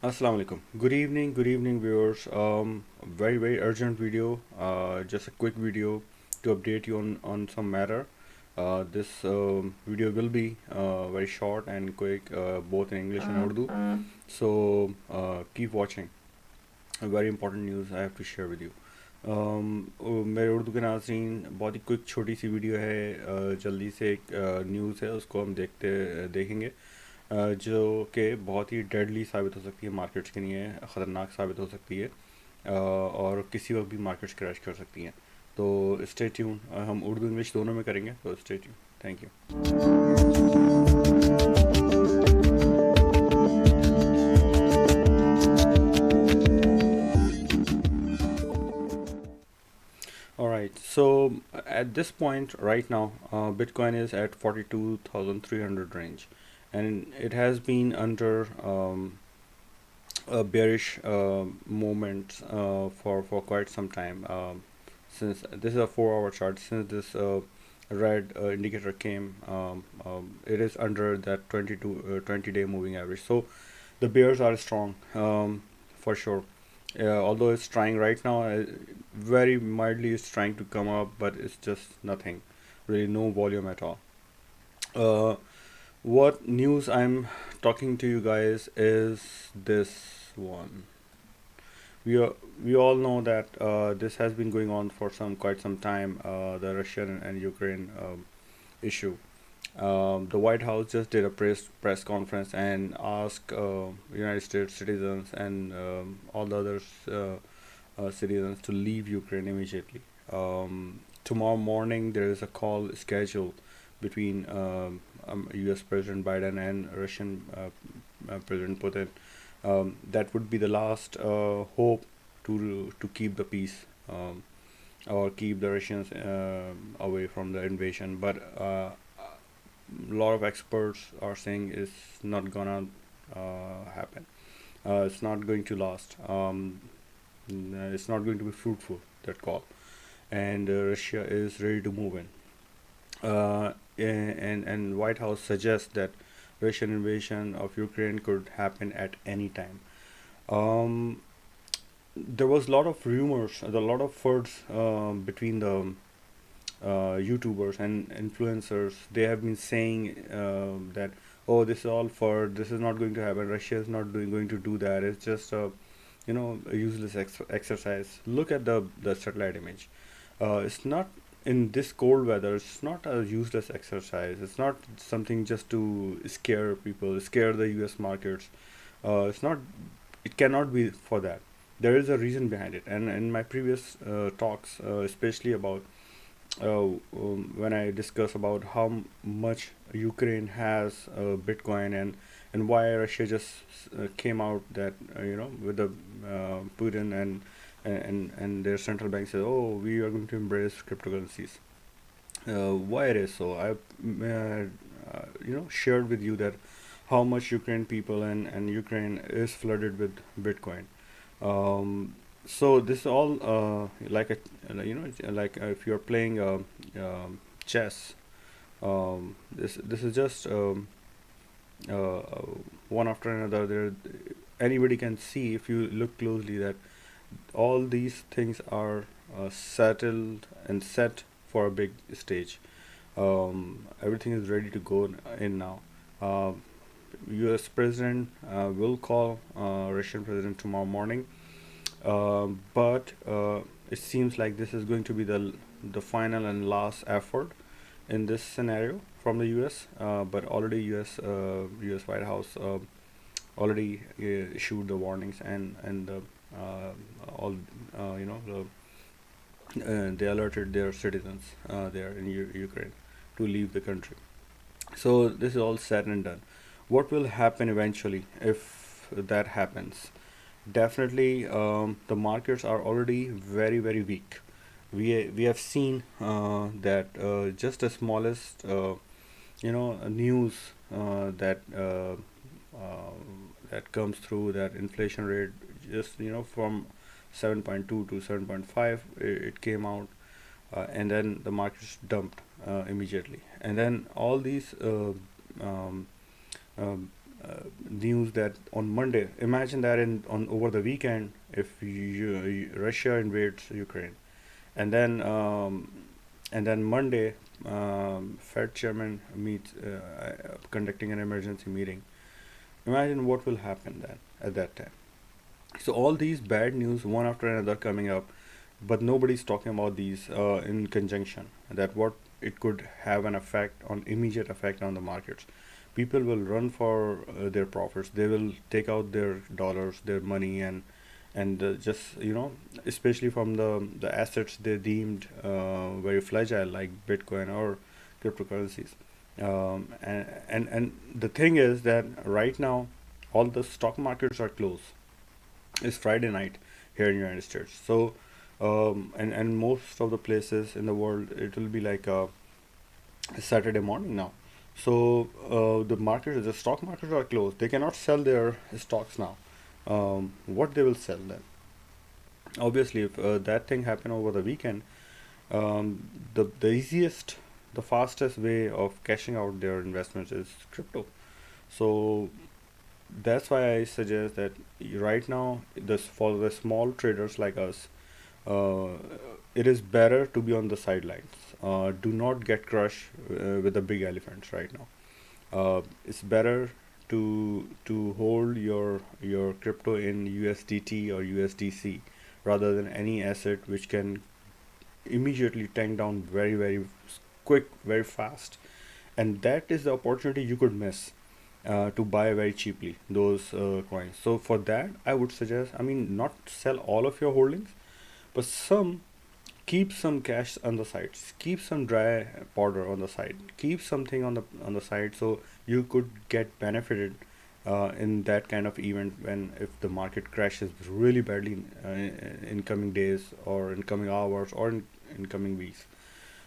Assalamu alaikum. Good evening, viewers. Very urgent video. Just a quick video to update you on some matter. This video will be very short and quick, both in English and Urdu. So keep watching. A very important news I have to share with you. मेरे उर्दू के नाज़रीन बहुत ही quick छोटी सी video है। जल्दी से एक news है, उसको हम देखेंगे। जो कि बहुत ही डेडली साबित हो सकती है, मार्केट्स के लिए ख़तरनाक साबित हो सकती है, और किसी वक्त भी मार्केट्स क्रैश कर सकती हैं। तो स्टे ट्यून। हम उर्दू इंग्लिश दोनों में करेंगे, तो stay tune. Thank you. All right. So at this point, right now, Bitcoin is at 42,300 range, and it has been under a bearish moment for quite some time. Since this is a 4-hour chart, since this red indicator came, it is under that 20-day moving average. So the bears are strong, for sure. Although it's trying right now, very mildly it's trying to come up, but it's just nothing, really no volume at all. Uh, what news I'm talking to you guys is this one. We all know that this has been going on for some quite some time. The Russian and Ukraine issue. The White House just did a press conference and asked United States citizens and all the other citizens to leave Ukraine immediately. Tomorrow morning there is a call scheduled between U.S. President Biden and Russian President Putin. That would be the last hope to keep the peace, or keep the Russians away from the invasion. But a lot of experts are saying it's not gonna happen. It's not going to last. It's not going to be fruitful, that call, and Russia is ready to move in. And White House suggests that Russian invasion of Ukraine could happen at any time. Um, there was a lot of rumors, a lot of words between the YouTubers and influencers. They have been saying that, oh, this is all for, this is not going to happen. Russia is not going to do that. It's just a a useless exercise. Look at the satellite image. It's not, in this cold weather, it's not a useless exercise. It's not something just to scare people, scare the US markets. It's not, it cannot be for that. There is a reason behind it. And in my previous talks, especially about when I discuss about how much Ukraine has Bitcoin, and why Russia just came out that with the Putin and their central bank says, oh, we are going to embrace cryptocurrencies. Why it is so? I shared with you that how much Ukraine people and Ukraine is flooded with Bitcoin. So this is all like a, like if you're playing chess. This is just uh, one after another. There, anybody can see if you look closely that all these things are settled and set for a big stage. Everything is ready to go in now. Uh, U.S. President will call Russian President tomorrow morning, but it seems like this is going to be the final and last effort in this scenario from the U.S. But already U.S. White House already issued the warnings, and all they alerted their citizens there in Ukraine to leave the country. So this is all said and done. What will happen eventually if that happens? Definitely, the markets are already very weak. We have seen that just the smallest news uh, that comes through, that inflation rate just from 7.2 to 7.5, it came out, and then the markets dumped immediately, and then all these um, news that on Monday, imagine that in on over the weekend, if Russia invades Ukraine, and then Monday, Fed chairman meets conducting an emergency meeting. Imagine what will happen then at that time. So all these bad news, one after another, coming up, but nobody's talking about these in conjunction. That what it could have an effect on immediate effect on the markets. People will run for their profits. They will take out their dollars, their money, and just especially from the assets they deemed very fragile, like Bitcoin or cryptocurrencies. And the thing is that right now all the stock markets are closed. It's Friday night here in United States. So and most of the places in the world it will be like Saturday morning now. So the stock markets are closed. They cannot sell their stocks now. What they will sell then? Obviously, if that thing happen over the weekend, the easiest, the fastest way of cashing out their investments is crypto. So that's why I suggest that right now, this for the small traders like us, uh, it is better to be on the sidelines. Do not get crushed with the big elephants right now. It's better to hold your crypto in USDT or USDC rather than any asset which can immediately tank down very quick, very fast, and that is the opportunity you could miss to buy very cheaply those coins. So for that, I would suggest, I mean, not sell all of your holdings, but some, keep some cash on the side, keep some dry powder on the side, keep something on the side, so you could get benefited in that kind of event when if the market crashes really badly in coming days or in coming hours or in coming weeks.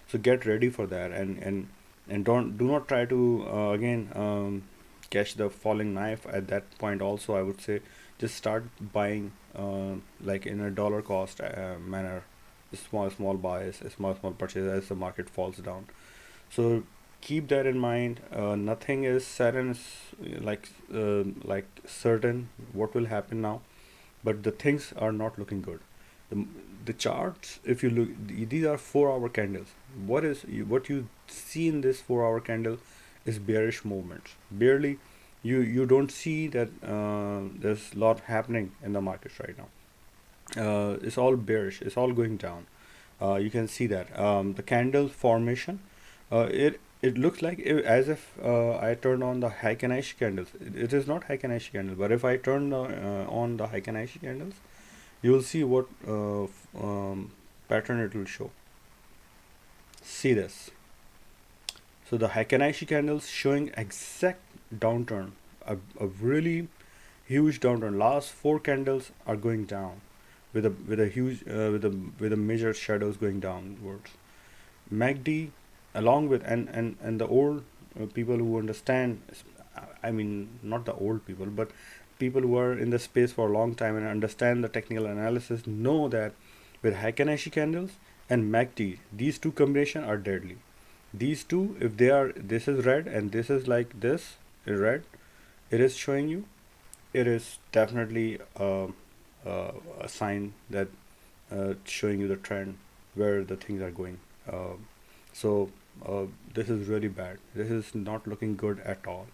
So get ready for that, and don't do not try to again catch the falling knife at that point. Also, I would say just start buying like in a dollar cost manner, small buys, small purchases as the market falls down. So keep that in mind. Nothing is set and like certain what will happen now, but the things are not looking good. The, the charts, if you look, these are 4 hour candles. What you see in this 4 hour candle is bearish movements. Barely, you don't see that there's a lot happening in the markets right now. It's all bearish. It's all going down. You can see that the candle formation. It looks like as if I turned on the Heiken Ashi candles. It is not Heiken Ashi candle, but if I turn on the Heiken Ashi candles, you will see what pattern it will show. See this. So the Heiken Ashi candles showing exact downturn, a really huge downturn. Last 4 candles are going down with a huge with a major shadows going downwards. MACD, along with and the old people who understand, I mean not the old people, but people who are in the space for a long time and understand the technical analysis know that with Heiken Ashi candles and MACD, these two combination are deadly. These two, if they are, this is red and this is like this is red, it is showing you, it is definitely a sign that showing you the trend where the things are going. So this is really bad. This is not looking good at all.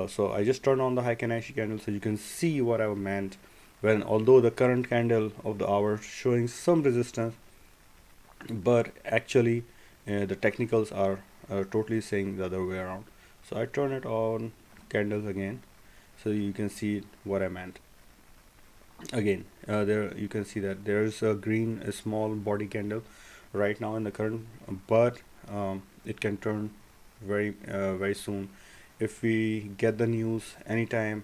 So I just turned on the Heiken Ashi candle so you can see what I meant when although the current candle of the hour showing some resistance, but actually the technicals are totally saying the other way around. So I turn it on candles again so you can see what I meant. Again, there you can see that there is a green, a small body candle right now in the current, but it can turn very soon if we get the news anytime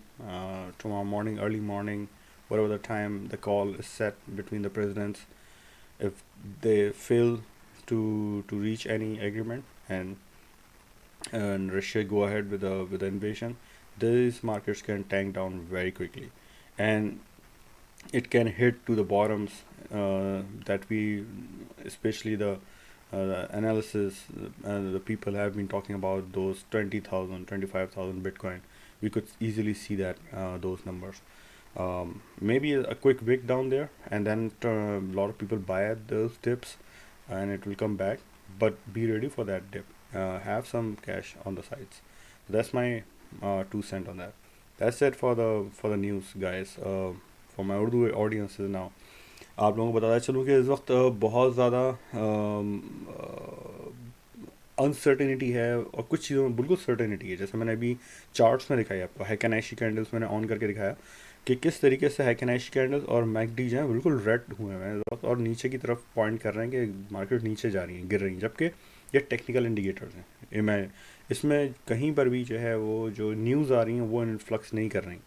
tomorrow morning, early morning, whatever the time the call is set between the presidents. If they fail to reach any agreement and Russia go ahead with the invasion, these markets can tank down very quickly, and it can hit to the bottoms that we, especially analysis, the people have been talking about those 20,000, 25,000 Bitcoin. We could easily see that those numbers. Maybe a quick wick down there, and then a lot of people buy at those dips, and it will come back. But be ready for that dip. Have some cash on the sides. That's my 2 cent on that. That's it for the news, guys. For my Urdu audiences now, आप लोगों को बताता चलूँ कि इस वक्त बहुत ज़्यादा अनसर्टेनिटी है और कुछ चीज़ों में बिल्कुल सर्टेनिटी है। जैसे मैंने अभी चार्ट्स में दिखाई आपको, हैकेनाइशी कैंडल्स मैंने ऑन करके दिखाया कि किस तरीके से हैकेनाइशी कैंडल्स और मैकडी जो है बिल्कुल रेड हुए हैं इस वक्त और नीचे की तरफ पॉइंट कर रहे हैं कि मार्केट नीचे जा रही है, गिर रही है, जबकि ये टेक्निकल इंडिकेटर्स हैं। मैं इसमें कहीं पर भी जो है वो जो न्यूज़ आ रही हैं वो इन्फ्लक्स नहीं कर रही,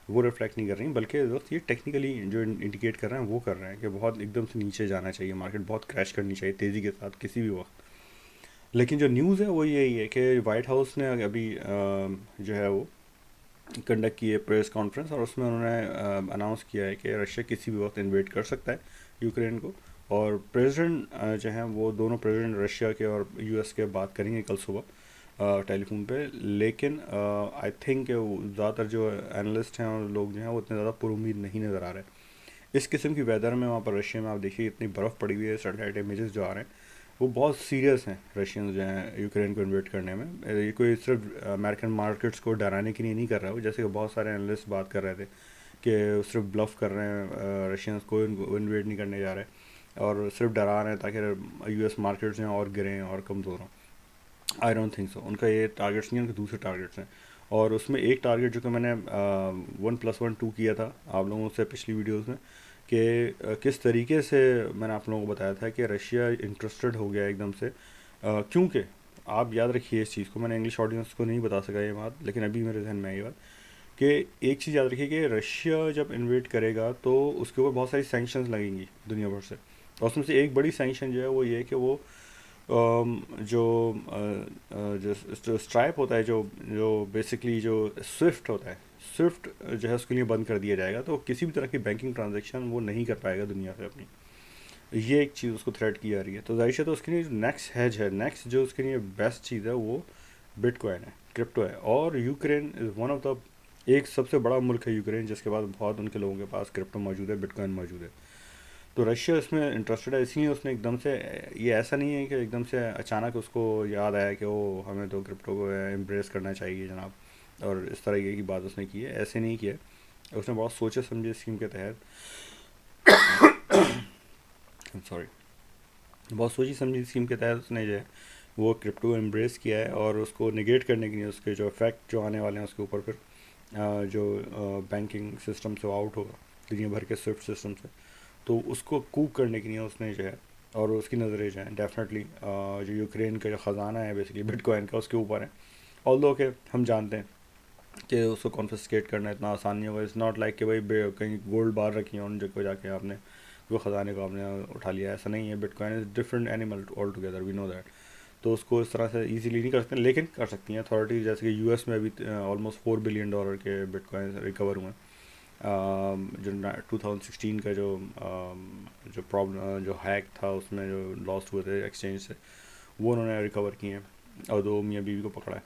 वो रिफ्लेक्ट नहीं कर रही, बल्कि इस वक्त ये टेक्निकली जो इंडिकेट कर रहे हैं वो कर रहे हैं कि बहुत एकदम से नीचे जाना चाहिए, मार्केट बहुत क्रैश करनी चाहिए तेज़ी के साथ किसी भी वक्त। लेकिन जो न्यूज़ है वो यही है कि वाइट हाउस ने अभी जो है वो कंडक्ट की है प्रेस कॉन्फ्रेंस, और उसमें उन्होंने अनाउंस किया है कि रशिया किसी भी वक्त इन्वेड कर सकता है यूक्रेन को। और प्रेसिडेंट जो हैं वो दोनों प्रेसिडेंट रशिया के और यूएस के बात करेंगे कल सुबह टेलीफोन पे। लेकिन आई थिंक ज़्यादातर जो एनालिस्ट हैं और लोग जो हैं वो इतने ज़्यादा पुरुमीद नहीं नज़र आ रहे हैं इस किस्म की वेदर में। वहाँ पर रशिया में आप देखिए इतनी बर्फ़ पड़ी हुई है, सैटेलाइट इमेजेस जो आ रहे हैं वो बहुत सीरियस हैं रशियंस जो हैं यूक्रेन को इन्वेट करने में। ये कोई सिर्फ अमेरिकन मार्केट्स को डराने के लिए नहीं कर रहा है, जैसे कि बहुत सारे एनालिस्ट बात कर रहे थे कि सिर्फ ब्लफ कर रहे हैं, रशियंस को इन्वेट नहीं करने जा रहे और सिर्फ डरा रहे हैं ताकि यूएस मार्केट्स जो हैं और गिरें और कमज़ोर हों। आई डोंट थिंक सो, उनका ये टारगेट्स नहीं, उनके दूसरे टारगेट्स हैं। और उसमें एक टारगेट जो कि मैंने 1+1 2 किया था आप लोगों से पिछली वीडियोस में कि किस तरीके से मैंने आप लोगों को बताया था कि रशिया इंटरेस्टेड हो गया एकदम से, क्योंकि आप याद रखिए इस चीज़ को, मैंने इंग्लिश ऑडियंस को नहीं बता सका ये बात, लेकिन अभी मेरे जहन में आई ये बात कि एक चीज़ याद रखिए कि रशिया जब इन्वेट करेगा तो उसके ऊपर बहुत सारी सैंक्शंस लगेंगी दुनिया भर से। और उसमें से एक बड़ी सैंक्शन जो है वो ये है कि वो जो जो स्ट्राइप होता है, जो जो बेसिकली जो स्विफ्ट होता है, स्विफ्ट जो है उसके लिए बंद कर दिया जाएगा, तो किसी भी तरह की बैंकिंग ट्रांजैक्शन वो नहीं कर पाएगा दुनिया से अपनी। ये एक चीज़ उसको थ्रेट की जा रही है। तो जाहिर है तो उसके लिए नेक्स्ट हेज है, नेक्स्ट जो उसके लिए बेस्ट चीज़ है वो बिटकॉइन है, क्रिप्टो है। और Ukraine is one of the एक सबसे बड़ा मुल्क है यूक्रेन, जिसके पास बहुत उनके लोगों के पास क्रिप्टो मौजूद है, बिटकॉइन मौजूद है। तो रशिया इसमें इंटरेस्टेड है, इसलिए उसने एकदम से, ये ऐसा नहीं है कि एकदम से अचानक उसको याद आया कि वो हमें तो क्रिप्टो को एम्ब्रेस करना चाहिए जनाब, और इस तरह की बात उसने की है, ऐसे नहीं किया। उसने बहुत सोचे समझे स्कीम के तहत सॉरी बहुत सोची समझी स्कीम के तहत उसने जो है वो क्रिप्टो को एम्ब्रेस किया है, और उसको निगेट करने के लिए उसके जो इफेक्ट जो आने वाले हैं उसके ऊपर फिर जो बैंकिंग सिस्टम से आउट होगा दुनिया भर के स्विफ्ट सिस्टम से, तो उसको कूक करने के लिए उसने जो है, और उसकी नज़रें जो हैं डेफिनेटली जो यूक्रेन का जो ख़जाना है बेसिकली बिटकॉइन का उसके ऊपर है। ऑल्दो के हम जानते हैं कि उसको कॉन्फिस्केट करना इतना आसान नहीं होगा। इट्स नॉट लाइक कि भाई कहीं गोल्ड बार रखी है उन जगह जाके आपने वो ख़जाने को आपने उठा लिया, ऐसा नहीं है। Bitcoin is different animal all together, we know that. तो उसको इस तरह से इजीली नहीं कर सकते, लेकिन कर सकती हैं अथॉरिटीज़, जैसे कि यूएस में अभी ऑलमोस्ट $4 बिलियन के बिटकॉइन रिकवर हुए हैं। जो 2016 का जो प्रॉब्लम जो हैक था उसमें जो लॉस्ट हुए थे एक्सचेंज से, वो उन्होंने रिकवर किए हैं और 2 मियाँ बीवी को पकड़ा है।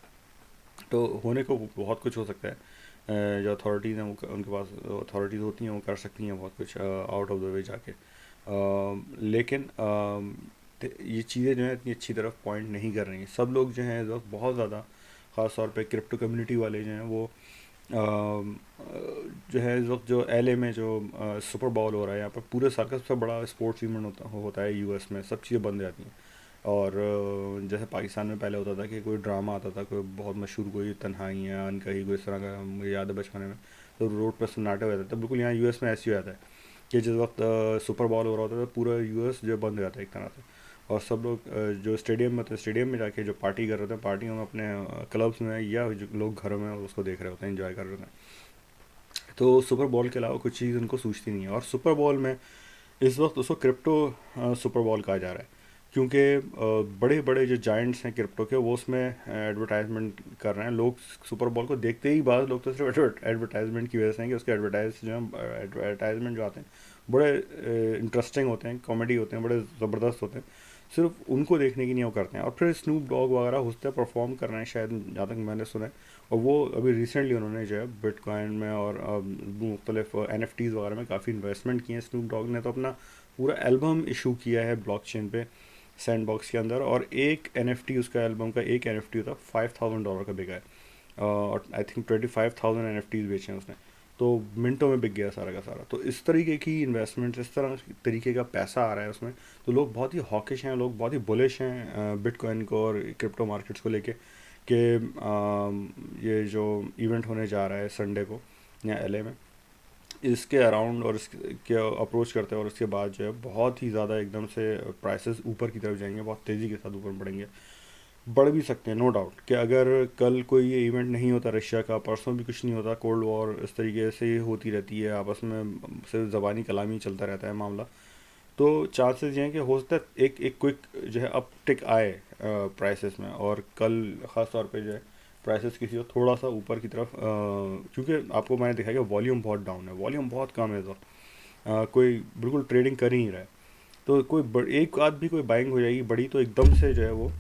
तो होने को बहुत कुछ हो सकता है। जो अथॉरिटीज़ हैं वो उनके पास अथॉरिटीज़ होती हैं वो कर सकती हैं बहुत कुछ आउट ऑफ द वे जाके। लेकिन ये चीज़ें जो हैं इतनी अच्छी तरफ पॉइंट नहीं कर रही हैं। सब लोग जो हैं इस वक्त बहुत ज़्यादा, ख़ास तौर पे क्रिप्टो कम्युनिटी वाले जो हैं वो जो है इस वक्त जो एलए में जो सुपर बॉल हो रहा है, यहाँ पर पूरे साल का सबसे बड़ा स्पोर्ट्स इवेंट होता है यूएस में, सब चीज़ें बंद जाती हैं। और जैसे पाकिस्तान में पहले होता था कि कोई ड्रामा आता था, कोई बहुत मशहूर, कोई तन्हाइयाँ अनकही, कोई इस तरह का, मुझे याद है बचपन में तो रोड पर सन्नाटे हो जाता था। बिल्कुल यहाँ यूएस में ऐसे ही हो जाता है कि जिस वक्त सुपर बॉल हो रहा होता था पूरा यूएस जो बंद हो जाता है एक तरह से, और सब लोग जो स्टेडियम में थे, स्टेडियम में जाके जो पार्टी कर रहे थे, पार्टियों में अपने क्लब्स में, या जो लोग घरों में उसको देख रहे होते हैं, एंजॉय कर रहे होते हैं। तो सुपर बॉल के अलावा कुछ चीज़ उनको सूझती नहीं है। और सुपर बॉल में इस वक्त उसको क्रिप्टो सुपर बॉल कहा जा रहा है, क्योंकि बड़े बड़े जो जाइंट्स हैं क्रिप्टो के वो उसमें एडवर्टाइजमेंट कर रहे हैं। लोग सुपर बॉल को देखते ही, बाद लोग तो सिर्फ एडवर्टाइजमेंट की वजह से हैं कि उसके एडवर्टाइजमेंट जो आते हैं बड़े इंटरेस्टिंग होते हैं, कॉमेडी होते हैं, बड़े ज़बरदस्त होते हैं। सिर्फ उनको देखने की नहीं वो करते हैं। और फिर स्नूप डॉग वगैरह होते हैं परफॉर्म कर रहे हैं शायद, जहाँ तक मैंने सुना है। और वो अभी रिसेंटली उन्होंने जो है बिटकॉइन में और मुख्तलिफ NFTs वगैरह में काफ़ी इन्वेस्टमेंट किए हैं। स्नूप डॉग ने तो अपना पूरा एल्बम इशू किया है ब्लॉकचेन पे सैंडबॉक्स के अंदर, और एक NFT उसका एल्बम का एक NFT था $5,000 का बिका है। और आई थिंक 25,000 NFTs बेचे हैं उसने। तो मिनटों में बिक गया सारा का सारा। तो इस तरीके की इन्वेस्टमेंट, इस तरह तरीके का पैसा आ रहा है उसमें, तो लोग बहुत ही हॉकिश हैं, लोग बहुत ही बुलिश हैं बिटकॉइन को और क्रिप्टो मार्केट्स को लेके कि ये जो इवेंट होने जा रहा है संडे को या LA में, इसके अराउंड और इसके अप्रोच करते हैं, और उसके बाद जो है बहुत ही ज़्यादा एकदम से प्राइसेस ऊपर की तरफ जाएंगे, बहुत तेज़ी के साथ ऊपर बढ़ेंगे। बढ़ भी सकते हैं नो डाउट, कि अगर कल कोई ये इवेंट नहीं होता रशिया का, परसों भी कुछ नहीं होता, कोल्ड वॉर इस तरीके से होती रहती है आपस में, सिर्फ ज़बानी कलामी चलता रहता है मामला, तो चांसेस ये हैं कि हो सकता है एक एक क्विक जो है अपटिक आए प्राइसेस में, और कल ख़ास तौर पे जो है प्राइसेस किसी को थोड़ा सा ऊपर की तरफ, क्योंकि आपको मैंने देखा कि वॉल्यूम बहुत डाउन है, वॉल्यूम बहुत कम है, तो कोई बिल्कुल ट्रेडिंग कर ही नहीं रहा है। तो एक आध भी कोई बाइंग हो जाएगी बड़ी, तो एकदम से जो है वो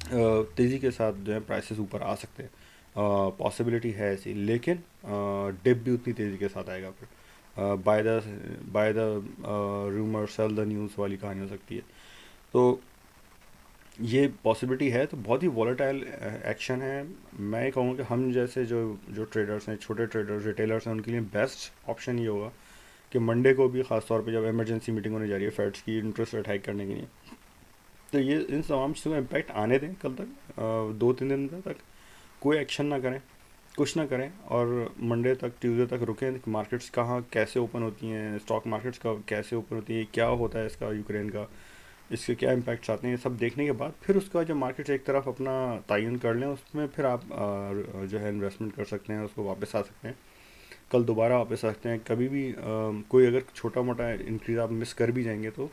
तेज़ी के साथ जो है प्राइसेस ऊपर आ सकते हैं। पॉसिबिलिटी है ऐसी, लेकिन डिप भी उतनी तेज़ी के साथ आएगा फिर। By the rumour cell the news वाली कहानी हो सकती है। तो ये पॉसिबिलिटी है, तो बहुत ही वॉलेटाइल एक्शन है। मैं ये कहूँगा कि हम जैसे जो जो ट्रेडर्स हैं, छोटे ट्रेडर्स, रिटेलर्स हैं, उनके लिए बेस्ट ऑप्शन ये होगा कि मंडे को भी, ख़ास तौर पे जब इमरजेंसी मीटिंग होने जा रही है फेड्स की इंटरेस्ट रेट हाइक करने के लिए, तो ये इन तमाम चीज़ों का इम्पैक्ट आने दें कल तक, 2-3 दिन तक कोई एक्शन ना करें, कुछ ना करें, और मंडे तक, ट्यूसडे तक रुकें कि मार्केट्स कहाँ कैसे ओपन होती हैं, स्टॉक मार्केट्स का कैसे ओपन होती है, क्या होता है इसका यूक्रेन का, इसके क्या इम्पैक्ट्स आते हैं, ये सब देखने के बाद फिर उसका जो मार्केट्स एक तरफ अपना तयन कर लें, उसमें फिर आप जो है इन्वेस्टमेंट कर सकते हैं, उसको वापस आ सकते हैं, कल दोबारा वापस आ सकते हैं कभी भी। कोई अगर छोटा मोटा इंक्रीज आप मिस कर भी जाएंगे तो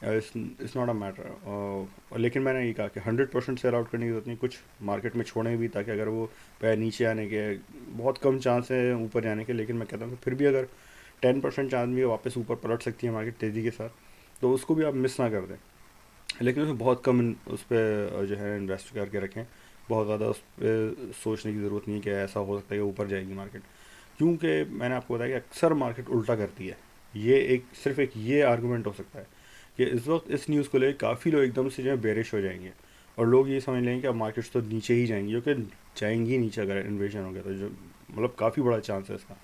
इट्स नॉट अ मैटर। लेकिन मैंने ये कहा कि 100% सेल आउट करने की जरूरत नहीं, कुछ मार्केट में छोड़ें भी, ताकि अगर वो पैर नीचे आने के बहुत कम चांस है ऊपर जाने के, लेकिन मैं कहता हूँ कि फिर भी अगर 10% चांस भी है वापस ऊपर पलट सकती है मार्केट तेज़ी के साथ, तो उसको भी आप मिस ना कर दें। लेकिन उसमें बहुत कम उस पर जो है इन्वेस्ट करके रखें, बहुत ज़्यादा उस पर सोचने की ज़रूरत नहीं है कि ऐसा हो सकता है कि ऊपर जाएगी मार्केट, क्योंकि मैंने आपको बताया कि अक्सर मार्केट उल्टा करती है। ये एक सिर्फ एक ये आर्गूमेंट हो सकता है कि इस वक्त इस न्यूज़ को लेकर काफ़ी लोग एकदम से जो है बेरिश हो जाएंगे, और लोग ये समझ लेंगे कि अब मार्केट्स तो नीचे ही जाएंगी, क्योंकि जाएंगी नीचे अगर इन्वेशन हो गया तो, जो मतलब काफ़ी बड़ा चांस है इसका।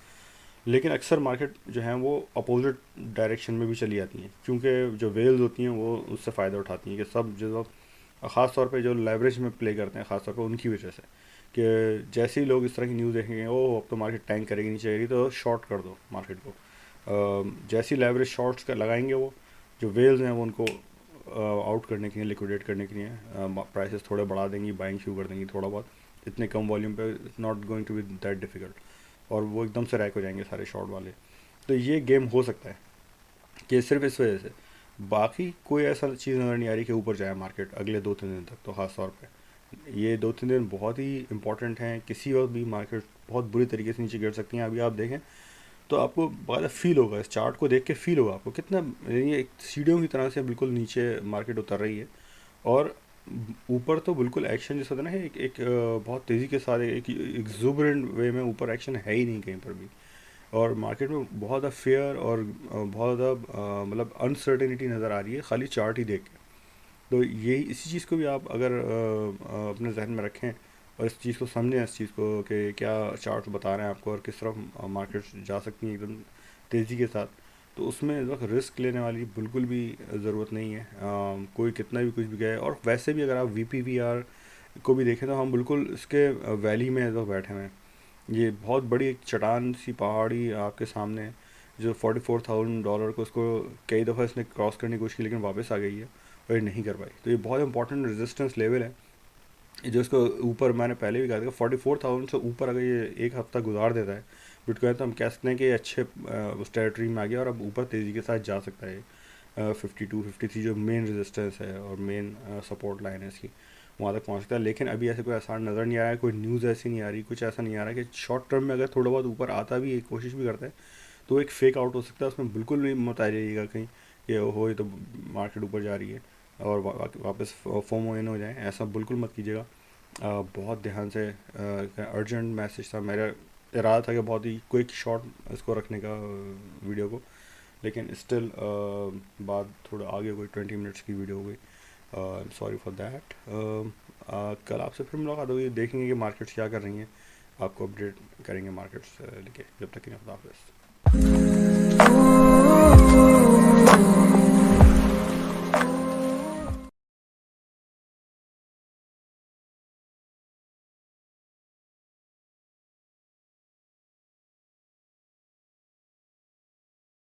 लेकिन अक्सर मार्केट जो है वो अपोजिट डायरेक्शन में भी चली जाती हैं, क्योंकि जो वेल्स होती हैं वो उससे फ़ायदा उठाती हैं, कि सब जो ख़ास तौर पे जो लेवरेज में प्ले करते हैं, ख़ास तौर पे उनकी वजह से, कि जैसे ही लोग इस तरह की न्यूज़ देखेंगे ओ अब तो मार्केट टैंक करेगी, नीचे जाएगी, तो शॉर्ट कर दो मार्केट को। जैसी लेवरेज शॉर्ट्स का लगाएंगे, वो जो वेल्स हैं वो उनको आउट करने के लिए, लिक्विडेट करने के लिए प्राइसेस थोड़े बढ़ा देंगी, बाइंग शुरू कर देंगी थोड़ा बहुत, इतने कम वॉल्यूम पे it's not going to be that difficult, और वो एकदम से रैक हो जाएंगे सारे शॉर्ट वाले। तो ये गेम हो सकता है कि सिर्फ इस वजह से, बाकी कोई ऐसा चीज़ नज़र नहीं आ रही कि ऊपर जाए मार्केट अगले 2-3 दिन तक। तो ख़ास तौर पे ये 2-3 दिन बहुत ही इंपॉर्टेंट हैं, किसी वक्त भी मार्केट बहुत बुरी तरीके से नीचे गिर सकती हैं। अभी आप देखें तो आपको बहुत फील होगा, इस चार्ट को देख के फील होगा आपको कितना ये एक सीढ़ियों की तरह से बिल्कुल नीचे मार्केट उतर रही है, और ऊपर तो बिल्कुल एक्शन जैसा होता है ना, बहुत तेज़ी के साथ एक एक्जुबरेंट वे में ऊपर एक्शन है ही नहीं कहीं पर भी, और मार्केट में बहुत ज़्यादा फेयर और बहुत ज़्यादा मतलब अनसर्टेनिटी नज़र आ रही है खाली चार्ट ही देख के। तो यही इसी चीज़ को भी आप अगर अपने जहन में रखें और इस चीज़ को समझें, इस चीज़ को कि क्या चार्ट बता रहे हैं आपको और किस तरफ मार्केट जा सकती है एकदम तेज़ी के साथ, तो उसमें इस वक्त रिस्क लेने वाली बिल्कुल भी ज़रूरत नहीं है। कोई कितना भी कुछ भी कहे, और वैसे भी अगर आप VPVR को भी देखें तो हम बिल्कुल इसके वैली में इस वक्त बैठे हुए हैं। ये बहुत बड़ी एक चट्टान सी पहाड़ी आपके सामने है, जो $44,000 को, उसको कई दफ़ा इसने क्रॉस करने की कोशिश की लेकिन वापस आ गई है, और ये नहीं कर पाई। तो ये बहुत इंपॉर्टेंट रेजिस्टेंस लेवल है, जो इसको ऊपर मैंने पहले भी कहा था, 44,000 से ऊपर अगर ये एक हफ्ता गुजार देता है बिटकॉइन, तो हम कह सकते हैं कि ये अच्छे उस टेरिटरी में आ गया, और अब ऊपर तेज़ी के साथ जा सकता है। 52-53 जो मेन रेजिस्टेंस है और मेन सपोर्ट लाइन है इसकी, वहाँ तक पहुँच सकता है। लेकिन अभी ऐसे कोई आसान नज़र नहीं आ रहा है, कोई न्यूज़ ऐसी नहीं आ रही, कुछ ऐसा नहीं आ रहा है कि शॉर्ट टर्म में अगर थोड़ा बहुत ऊपर आता भी, एक कोशिश भी करता है, तो एक फेक आउट हो सकता है, उसमें बिल्कुल नहीं मत आ जाइएगा कहीं कि हो ये तो मार्केट ऊपर जा रही है। और वापस फोमो इन हो जाए, ऐसा बिल्कुल मत कीजिएगा। बहुत ध्यान से, अर्जेंट मैसेज था, मेरा इरादा था कि बहुत ही क्विक शॉर्ट इसको रखने का वीडियो को, लेकिन स्टिल बाद थोड़ा आगे कोई 20 मिनट्स की वीडियो हो गई। I am sorry for that. कल आपसे फिर मुलाकात होगी, देखेंगे कि मार्केट्स क्या कर रही हैं, आपको अपडेट करेंगे मार्केट्स लेके। जब तक कि खुदा हाफिज़।